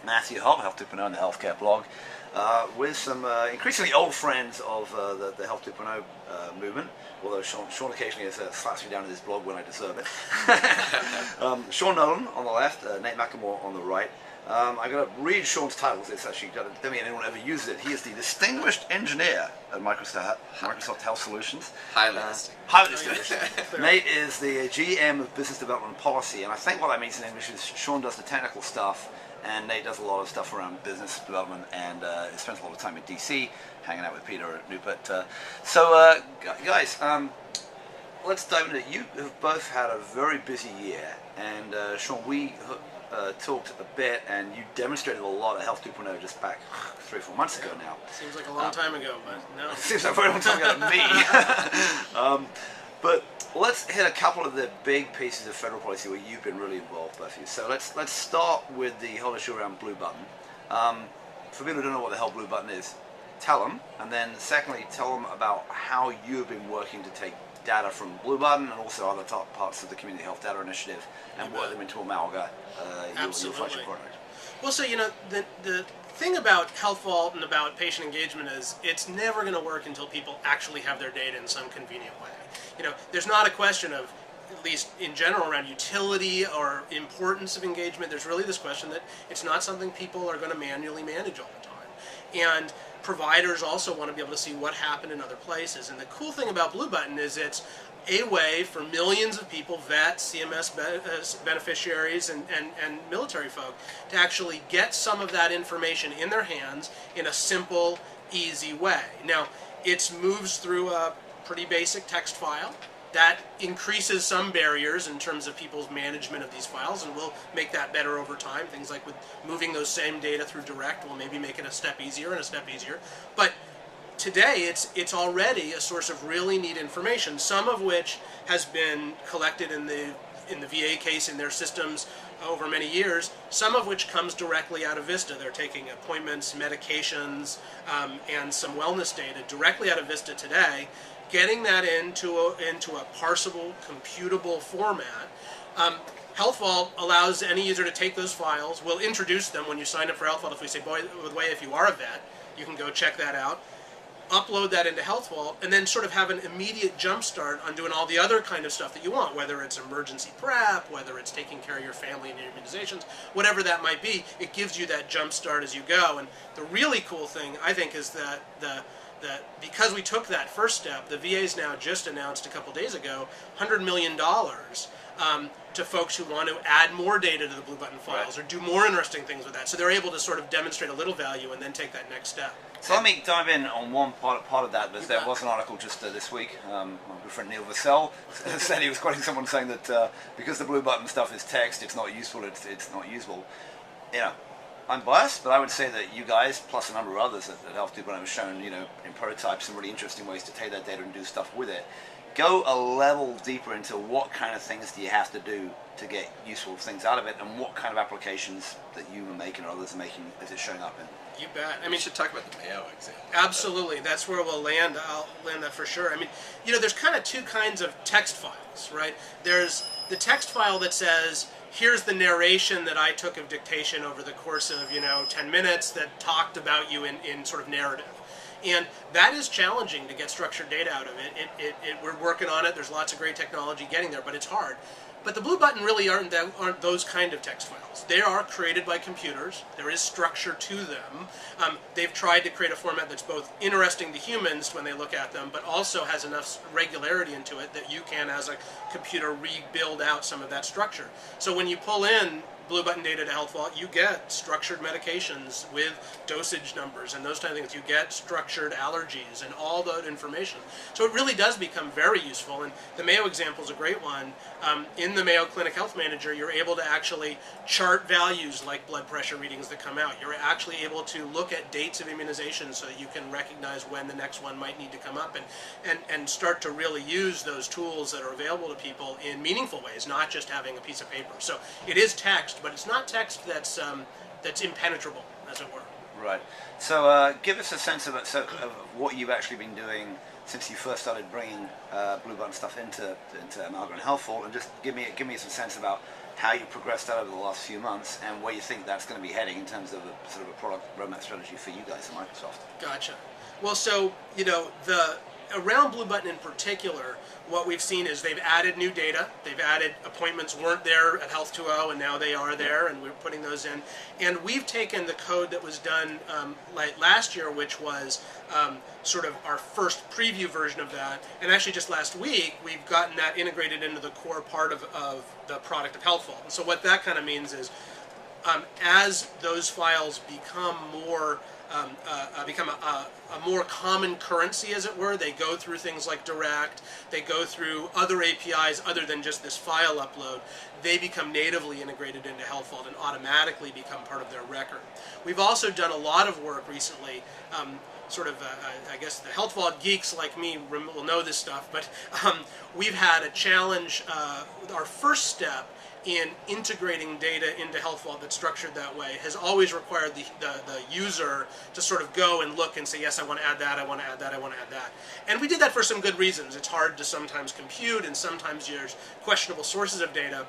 Matthew Hobb, Health 2.0 and the Healthcare blog, with some increasingly old friends of the Health 2.0 movement, although Sean occasionally slaps me down in his blog when I deserve it. Sean Nolan on the left, Nate McLemore on the right. I'm going to read Sean's titles. It's actually, I don't think anyone ever uses it. He is the Distinguished Engineer at Microsoft Health Solutions. Highly distinguished. Highly distinguished. Nate is the GM of Business Development and Policy, and I think what that means in English is Sean does the technical stuff, and Nate does a lot of stuff around business development, and spends a lot of time in DC, hanging out with Peter at Newport. Guys, let's dive into it. You have both had a very busy year, and Sean, we talked a bit, and you demonstrated a lot of Health 2.0 just back 3 or 4 months ago now. Seems like a long time ago, but no. Seems like a very long time ago to me. But let's hit a couple of the big pieces of federal policy where you've been really involved, both of you. So let's start with the whole issue around Blue Button. For people who don't know what the hell Blue Button is, tell them, and then secondly, tell them about how you've been working to take data from Blue Button and also other top parts of the Community Health Data Initiative and work them into Amalga, your flagship product. Well, so, the thing about Health Vault and about patient engagement is it's never going to work until people actually have their data in some convenient way. There's not a question of, at least in general, around utility or importance of engagement. There's really this question that it's not something people are going to manually manage all the time. And providers also want to be able to see what happened in other places. And the cool thing about Blue Button is it's a way for millions of people, vets, CMS beneficiaries, and military folk, to actually get some of that information in their hands in a simple, easy way. Now, it moves through a pretty basic text file. That increases some barriers in terms of people's management of these files, and we'll make that better over time. Things like with moving those same data through Direct will maybe make it a step easier and a step easier. But today, it's already a source of really neat information, some of which has been collected in the VA case in their systems over many years, some of which comes directly out of Vista. They're taking appointments, medications, and some wellness data directly out of Vista today, getting that into a parsable, computable format. Health Vault allows any user to take those files. We'll introduce them when you sign up for Health Vault. If we say, by the way, if you are a vet, you can go check that out, upload that into Health Vault, and then sort of have an immediate jump start on doing all the other kind of stuff that you want, whether it's emergency prep, whether it's taking care of your family and your immunizations, whatever that might be. It gives you that jump start as you go. And the really cool thing, I think, is that because we took that first step, the VA's now just announced a couple days ago $100 million to folks who want to add more data to the Blue Button files, or do more interesting things with that. So they're able to sort of demonstrate a little value and then take that next step. So let me dive in on one part of that. There was an article just this week. My good friend Neil Vassell said he was quoting someone saying that because the Blue Button stuff is text, it's not useful. It's not usable. I'm biased, but I would say that you guys, plus a number of others at Health 2.0 have shown, in prototypes, some really interesting ways to take that data and do stuff with it. Go a level deeper into what kind of things do you have to do to get useful things out of it, and what kind of applications that you are making or others are making is it showing up in? You bet. We should talk about the Mayo example. Absolutely. That's where we'll land. I'll land that for sure. There's kind of two kinds of text files, right? There's the text file that says, here's the narration that I took of dictation over the course of, 10 minutes that talked about you in sort of narrative. And that is challenging to get structured data out of it. We're working on it. There's lots of great technology getting there, but it's hard. But the Blue Button really aren't those kind of text files. They are created by computers. There is structure to them. They've tried to create a format that's both interesting to humans when they look at them, but also has enough regularity into it that you can, as a computer, rebuild out some of that structure. So when you pull in Blue Button data to Health Vault, you get structured medications with dosage numbers and those kind of things. You get structured allergies and all that information. So it really does become very useful. And the Mayo example is a great one. In the Mayo Clinic Health Manager, you're able to actually chart values like blood pressure readings that come out. You're actually able to look at dates of immunization so that you can recognize when the next one might need to come up, and start to really use those tools that are available to people in meaningful ways, not just having a piece of paper. So it is text, but it's not text that's impenetrable, as it were. Right. So give us a sense of what you've actually been doing since you first started bringing Blue Button stuff into Amalga and Health Vault, and just give me some sense about how you progressed that over the last few months, and where you think that's going to be heading in terms of a sort of a product roadmap strategy for you guys at Microsoft. Gotcha. Well, so, around Blue Button in particular, what we've seen is they've added new data. They've added appointments weren't there at Health 2.0, and now they are there, and we're putting those in. And we've taken the code that was done like last year, which was sort of our first preview version of that. And actually just last week, we've gotten that integrated into the core part of the product of HealthVault. And so what that kind of means is as those files become more a more common currency, as it were. They go through things like Direct, they go through other APIs other than just this file upload. They become natively integrated into HealthVault and automatically become part of their record. We've also done a lot of work recently, I guess the HealthVault geeks like me will know this stuff, but we've had a challenge, our first step in integrating data into HealthVault that's structured that way has always required the user to sort of go and look and say, yes, I want to add that, I want to add that, I want to add that. And we did that for some good reasons. It's hard to sometimes compute, and sometimes there's questionable sources of data.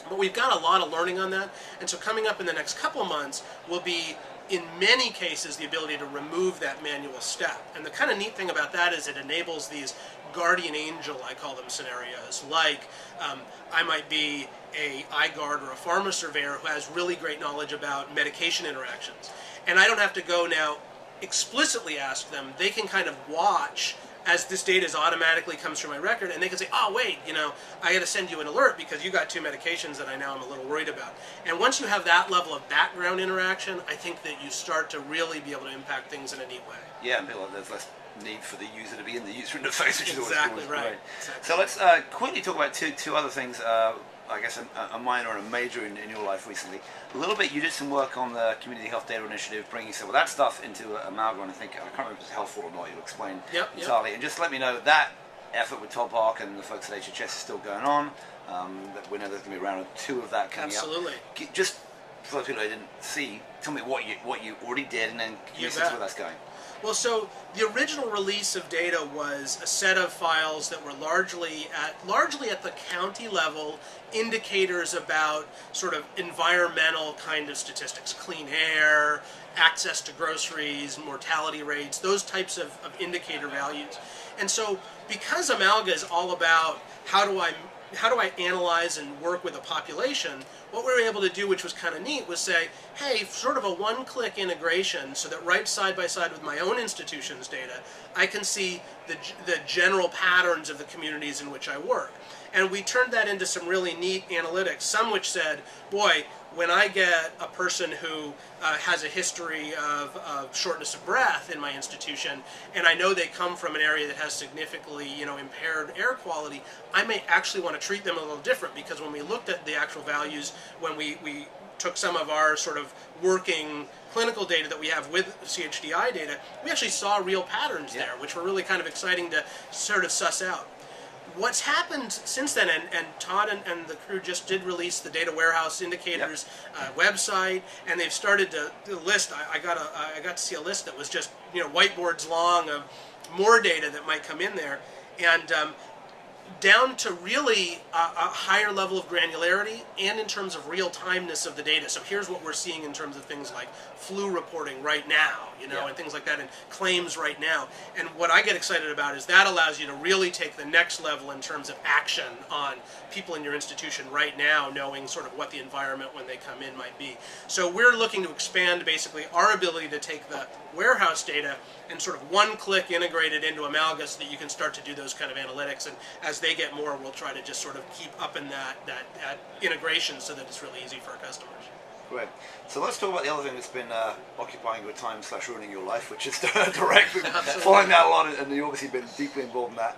But we've got a lot of learning on that, and so coming up in the next couple months will be, in many cases, the ability to remove that manual step. And the kind of neat thing about that is it enables these guardian angel, I call them, scenarios. Like, I might be a iGuard or a pharma surveyor who has really great knowledge about medication interactions. And I don't have to go now explicitly ask them. They can kind of watch as this data automatically comes through my record, and they can say, oh, wait, I got to send you an alert because you got 2 medications that I now am a little worried about. And once you have that level of background interaction, I think that you start to really be able to impact things in a neat way. Yeah, and there's less need for the user to be in the user interface, which is exactly always right. Great. Exactly. So let's quickly talk about two other things. I guess a minor and a major in your life recently. A little bit, you did some work on the Community Health Data Initiative, bringing some of that stuff into Amalgam, and I can't remember if it was helpful or not. You'll explain entirely. And just let me know that effort with Todd Park and the folks at HHS is still going on. That we know there's going to be round 2 of that coming Absolutely. up. Just for those people I didn't see, tell me what you already did, and then you see where that's going. Well, so the original release of data was a set of files that were largely at the county level, indicators about sort of environmental kind of statistics, clean air, access to groceries, mortality rates, those types of indicator values. And so because Amalga is all about how do I analyze and work with a population, what we were able to do, which was kind of neat, was say, hey, sort of a one-click integration so that right side by side with my own institution's data, I can see the general patterns of the communities in which I work. And we turned that into some really neat analytics, some which said, boy, when I get a person who has a history of shortness of breath in my institution, and I know they come from an area that has significantly impaired air quality, I may actually want to treat them a little different, because when we looked at the actual values, when we took some of our sort of working clinical data that we have with CHDI data, we actually saw real patterns there, which were really kind of exciting to sort of suss out. What's happened since then, and Todd and the crew just did release the Data Warehouse Indicators website, and they've started to list. I got to see a list that was just whiteboards long of more data that might come in there, and down to really a higher level of granularity and in terms of real-timeness of the data. So here's what we're seeing in terms of things like flu reporting right now, and things like that, and claims right now. And what I get excited about is that allows you to really take the next level in terms of action on people in your institution right now, knowing sort of what the environment when they come in might be. So we're looking to expand basically our ability to take the warehouse data and sort of one-click integrate it into Amalga so that you can start to do those kind of analytics. And as they get more, we'll try to just sort of keep up in that integration so that it's really easy for our customers. Great. So let's talk about the other thing that's been occupying your time / ruining your life, which is Direct. Following that a lot, and you've obviously been deeply involved in that.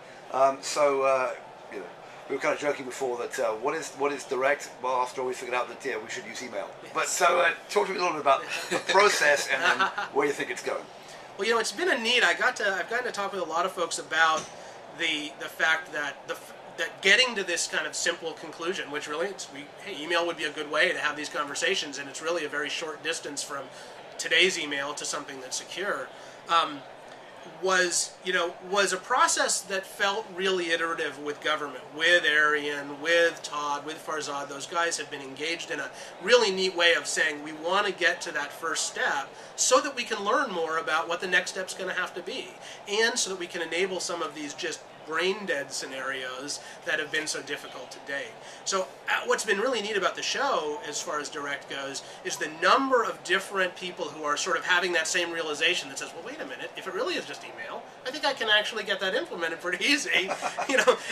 We were kind of joking before that what is Direct? Well, after all, we figured out that we should use email. But so talk to me a little bit about the process and then where you think it's going. Well, it's been a neat. I've gotten to talk with a lot of folks about the fact that that getting to this kind of simple conclusion, which really email would be a good way to have these conversations, and it's really a very short distance from today's email to something that's secure. was a process that felt really iterative with government, with Arian, with Todd, with Farzad. Those guys have been engaged in a really neat way of saying we want to get to that first step so that we can learn more about what the next step's going to have to be, and so that we can enable some of these just brain dead scenarios that have been so difficult to date. So what's been really neat about the show, as far as Direct goes, is the number of different people who are sort of having that same realization that says, well, wait a minute, if it really is just email, I think I can actually get that implemented pretty easy,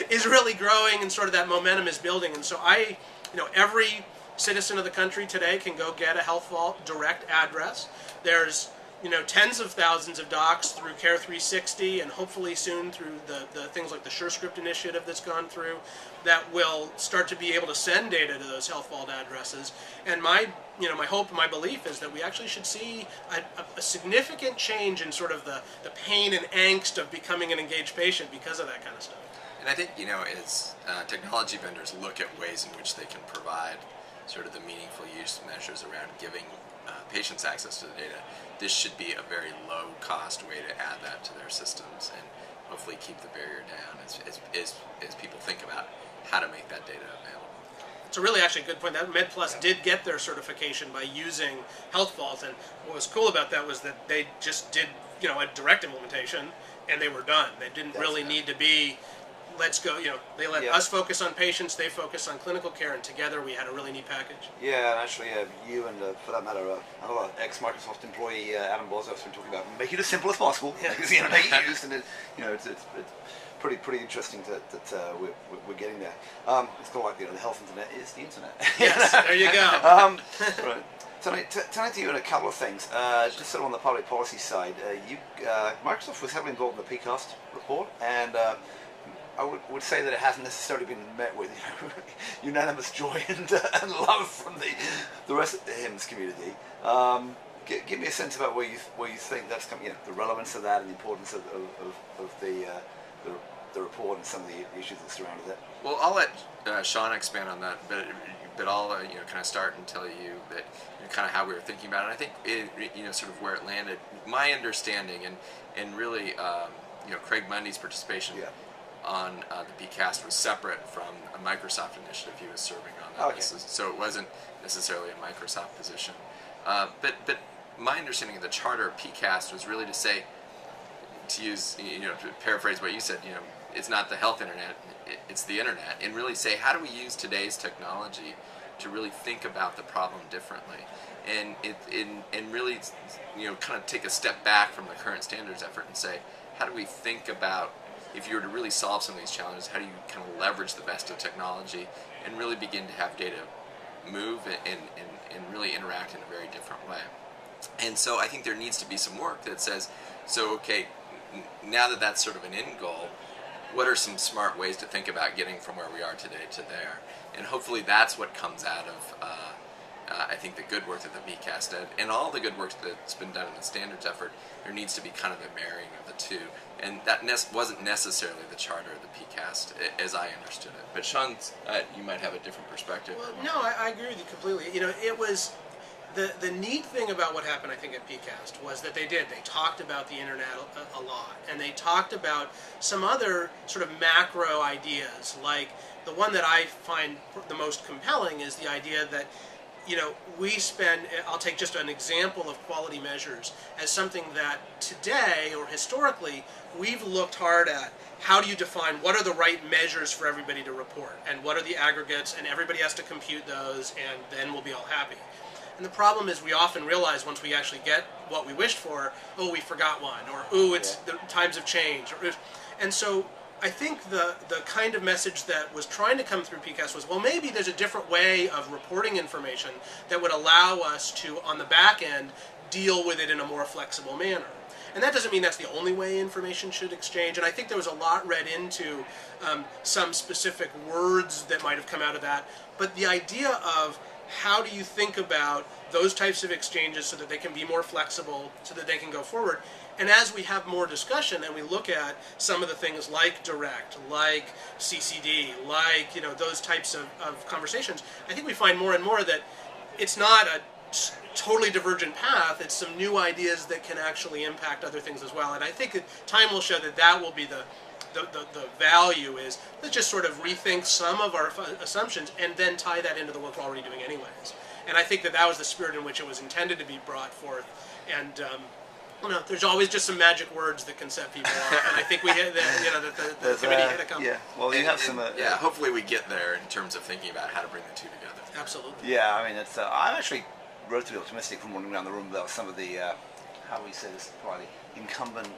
is really growing, and sort of that momentum is building. And so every citizen of the country today can go get a Health Vault Direct address. There's tens of thousands of docs through Care 360, and hopefully soon through the things like the SureScript initiative that's gone through, that will start to be able to send data to those Health Vault addresses. And my hope and my belief is that we actually should see a significant change in sort of the pain and angst of becoming an engaged patient because of that kind of stuff. And I think, as technology vendors look at ways in which they can provide sort of the meaningful use measures around giving patients access to the data, this should be a very low-cost way to add that to their systems and hopefully keep the barrier down as people think about how to make that data available. It's a really actually good point. That MedPlus did get their certification by using Health Vault, and what was cool about that was that they just did a direct implementation and they were done. They didn't really need to be, let's go, they let us focus on patients, they focus on clinical care, and together we had a really neat package. Yeah, and actually you and, for that matter, another ex-Microsoft employee, Adam Bosworth's been talking about make it as simple as possible, because make it used, and it's pretty interesting that we're getting there. It's not like the health internet is the internet. Yes, there you go. Right. Turning to you in a couple of things, just sort of on the public policy side, Microsoft was heavily involved in the PCAST report, and I would say that it hasn't necessarily been met with unanimous joy and love from the rest of the HIMSS community. Give me a sense about where you think that's coming, the relevance of that and the importance of the report and some of the issues that surrounded it. Well, I'll let Sean expand on that, but I'll kind of start and tell you that kind of how we were thinking about it. And I think sort of where it landed. My understanding and really Craig Mundy's participation on the PCAST was separate from a Microsoft initiative he was serving on that. Okay. So it wasn't necessarily a Microsoft position. But my understanding of the charter of PCAST was really to say, to use, to paraphrase what you said, it's not the health internet, it's the internet, and really say, how do we use today's technology to really think about the problem differently, and really, kind of take a step back from the current standards effort and say, how do we think about, if you were to really solve some of these challenges, how do you kind of leverage the best of technology and really begin to have data move and really interact in a very different way. And so I think there needs to be some work that says, okay, now that that's sort of an end goal, what are some smart ways to think about getting from where we are today to there? And hopefully that's what comes out of, I think, the good work that the PCAST did, and all the good work that's been done in the standards effort. There needs to be kind of a marrying of the two. And that wasn't necessarily the charter of the PCAST, as I understood it. But Sean, you might have a different perspective. Well, no, I agree with you completely. It was... The neat thing about what happened, I think, at PCAST was that they talked about the internet a lot, and they talked about some other sort of macro ideas, like the one that I find the most compelling is the idea that, I'll take just an example of quality measures as something that today, or historically, we've looked hard at. How do you define what are the right measures for everybody to report, and what are the aggregates, and everybody has to compute those, and then we'll be all happy. And the problem is we often realize once we actually get what we wished for, we forgot one, or the times have changed. And so I think the kind of message that was trying to come through PCAST was, well, maybe there's a different way of reporting information that would allow us to, on the back end, deal with it in a more flexible manner. And that doesn't mean that's the only way information should exchange. And I think there was a lot read into some specific words that might have come out of that. But the idea of how do you think about those types of exchanges so that they can be more flexible, so that they can go forward? And as we have more discussion and we look at some of the things like Direct, like CCD, like those types of conversations, I think we find more and more that it's not a totally divergent path. It's some new ideas that can actually impact other things as well. And I think that time will show that that will be the value is let's just sort of rethink some of our assumptions and then tie that into the work we're already doing anyways. And I think that that was the spirit in which it was intended to be brought forth. And there's always just some magic words that can set people off. And I think we hit the committee hit a couple. Yeah, well, you have some. Yeah, hopefully we get there in terms of thinking about how to bring the two together. Absolutely. Yeah, I mean, it's. I'm actually relatively optimistic from wandering around the room about some of the, how we say this politely, incumbent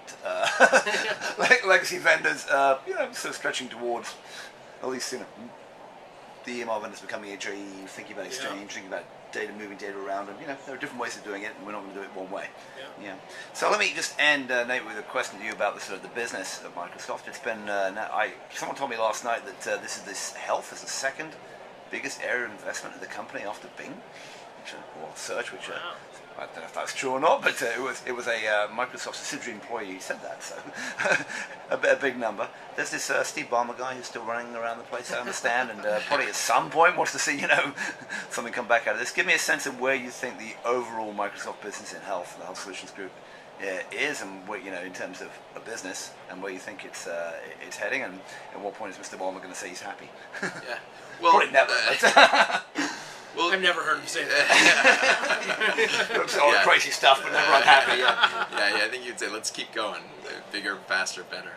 legacy vendors, sort of stretching towards, at least, the EMR vendors becoming HIE, thinking about exchange, thinking about data, moving data around, and there are different ways of doing it, and we're not going to do it one way. Yeah. So let me just end, Nate, with a question to you about the business of Microsoft. It's been, someone told me last night that this health is the second biggest area of investment of the company after Bing, or search, which I don't know if that's true or not, but it was a Microsoft subsidiary employee who said that, so a big number. There's this Steve Ballmer guy who's still running around the place, I understand, and probably at some point wants to see something come back out of this. Give me a sense of where you think the overall Microsoft business in health, the Health Solutions Group, is, and where, in terms of a business, and where you think it's heading, and at what point is Mr. Ballmer going to say he's happy? Yeah, well, probably never. Well, I've never heard him say that. All the crazy stuff, but never unhappy. Yeah, I think you'd say let's keep going, bigger, faster, better.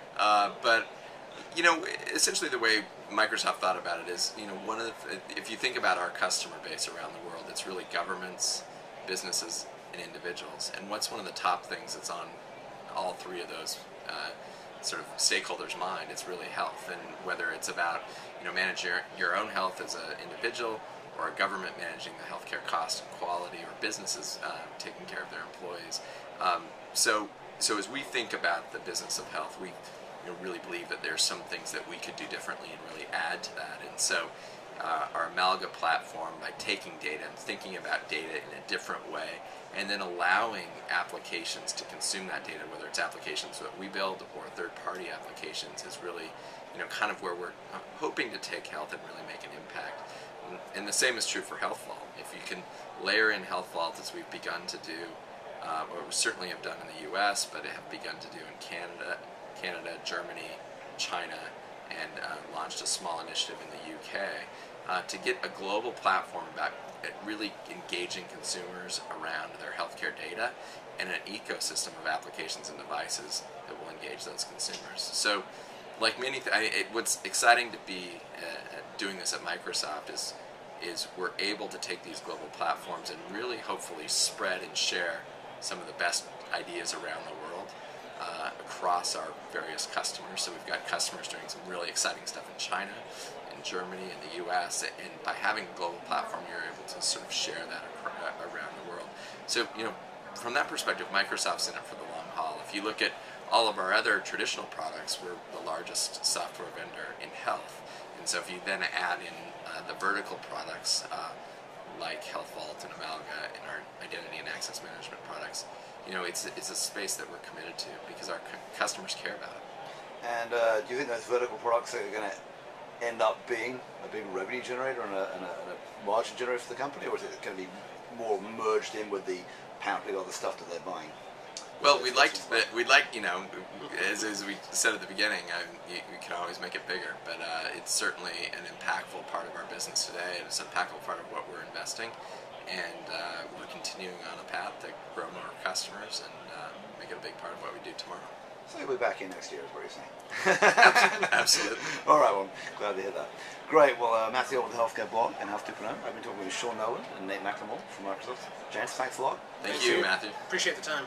But essentially the way Microsoft thought about it is, if you think about our customer base around the world, it's really governments, businesses, and individuals. And what's one of the top things that's on all three of those sort of stakeholders' mind? It's really health, and whether it's about managing your own health as an individual, or a government managing the healthcare cost and quality, or businesses taking care of their employees. So as we think about the business of health, we really believe that there's some things that we could do differently and really add to that. And so our Amalga platform, by taking data and thinking about data in a different way, and then allowing applications to consume that data, whether it's applications that we build or third-party applications, is really kind of where we're hoping to take health and really make an impact. And the same is true for Health Vault. If you can layer in Health Vault, as we've begun to do, or we certainly have done in the U.S., but have begun to do in Canada, Germany, China, and launched a small initiative in the UK, to get a global platform about really engaging consumers around their healthcare data and an ecosystem of applications and devices that will engage those consumers. So, like many, what's exciting to be doing this at Microsoft is we're able to take these global platforms and really hopefully spread and share some of the best ideas around the world across our various customers. So we've got customers doing some really exciting stuff in China, in Germany, in the US, and by having a global platform, you're able to sort of share that around the world. So, from that perspective, Microsoft's in it for the long haul. If you look at all of our other traditional products, we're the largest software vendor in health. And so if you then add in the vertical products like Health Vault and Amalga and our identity and access management products, it's a space that we're committed to because our customers care about it. And do you think those vertical products are going to end up being a big revenue generator and a margin generator for the company, or is it going to be more merged in with the panoply of other stuff that they're buying? Well, we'd like, as we said at the beginning, we can always make it bigger, but it's certainly an impactful part of our business today, and it's an impactful part of what we're investing, and we're continuing on a path to grow more customers and make it a big part of what we do tomorrow. So you'll be back in next year, is what you're saying. Absolutely. All right, well, glad to hear that. Great. Well, Matthew with the Healthcare Blog and Health 2.0. I've been talking with Sean Nolan and Nate McLemore from Microsoft. James, thanks a lot. Thank you, Matthew. Appreciate the time.